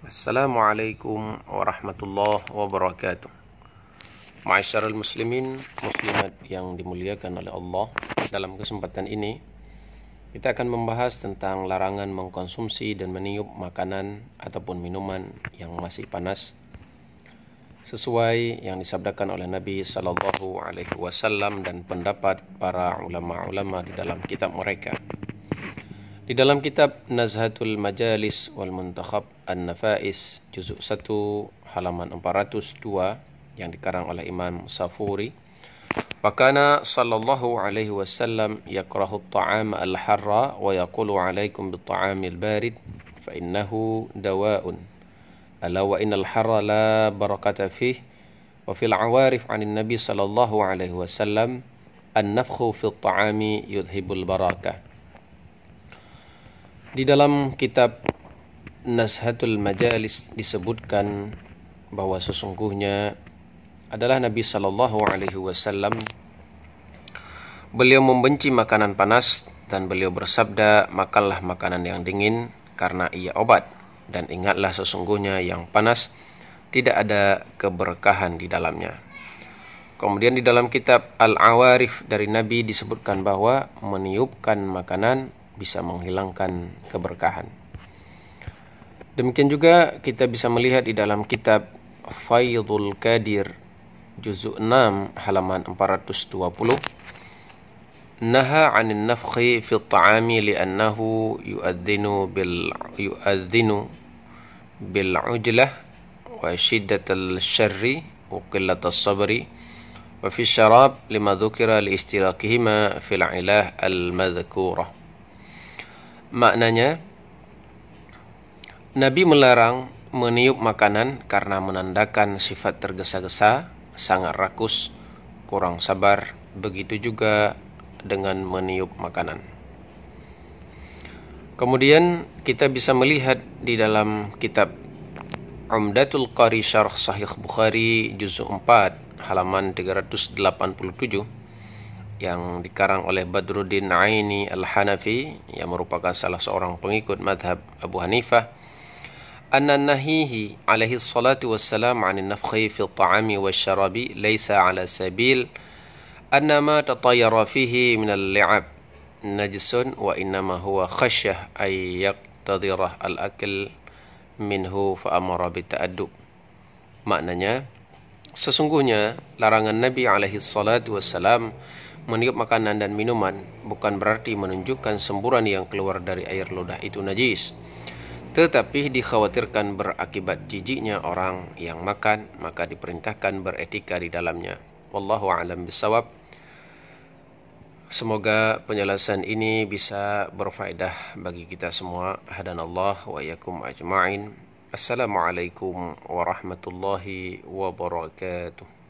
Assalamualaikum warahmatullahi wabarakatuh. Ma'asyiral muslimin, muslimat yang dimuliakan oleh Allah. Dalam kesempatan ini kita akan membahas tentang larangan mengkonsumsi dan meniup makanan ataupun minuman yang masih panas, sesuai yang disabdakan oleh Nabi sallallahu alaihi wasallam dan pendapat para ulama-ulama di dalam kitab mereka. Di dalam kitab Nazhatul Majalis wal Muntakhab An-Nafais juzuk 1 halaman 402 yang dikarang oleh Imam Safuri, wa kana sallallahu alaihi wasallam yakrahu at-ta'am al-harra wa yaqulu alaikum bit-ta'am al-barid fa innahu dawa'un ala wa innal harra la barakata fih wa fil awarif 'anil nabi sallallahu alaihi wasallam an-nafkhu fi at-ta'ami yudhibul barakah. Di dalam kitab Nazhatul Majalis disebutkan bahwa sesungguhnya adalah Nabi sallallahu alaihi wasallam beliau membenci makanan panas dan beliau bersabda, makanlah makanan yang dingin karena ia obat, dan ingatlah sesungguhnya yang panas tidak ada keberkahan di dalamnya. Kemudian di dalam kitab Al-Awarif dari Nabi disebutkan bahwa meniupkan makanan bisa menghilangkan keberkahan. Demikian juga kita bisa melihat di dalam kitab Faidul Qadir juzuk 6 halaman 420, naha 'anil nafkhi fi at-ta'ami li'annahu yu'adhdhinu bil 'ujlah wa shiddatal syarri wa qillatas sabri wa fi syarab lima dzukira li istirakihima fil 'ilah al-madhkurah. Maknanya, Nabi melarang meniup makanan karena menandakan sifat tergesa-gesa, sangat rakus, kurang sabar. Begitu juga dengan meniup makanan. Kemudian kita bisa melihat di dalam kitab Umdatul Qari Syarh Sahih Bukhari juzuk 4 halaman 387 yang dikarang oleh Badruddin Aini Al-Hanafi, yang merupakan salah seorang pengikut madhab Abu Hanifah, anna nahihi alaihi salatu wassalam 'anil nafkhi fi at-ta'ami wasyarabi laysa 'ala sabil anna ma tatayyara fihi min al-li'ab najsun wa innama huwa khasyah ay yaqtadira al-akl minhu fa amara bi ta'addub. Maknanya, sesungguhnya larangan Nabi alaihi salatu wassalam meniup makanan dan minuman bukan berarti menunjukkan semburan yang keluar dari air ludah itu najis, tetapi dikhawatirkan berakibat jijiknya orang yang makan, maka diperintahkan beretika di dalamnya. Wallahu a'lam bissawab. Semoga penjelasan ini bisa berfaedah bagi kita semua. Hadanallah wa iyyakum ajma'in. Assalamualaikum warahmatullahi wabarakatuh.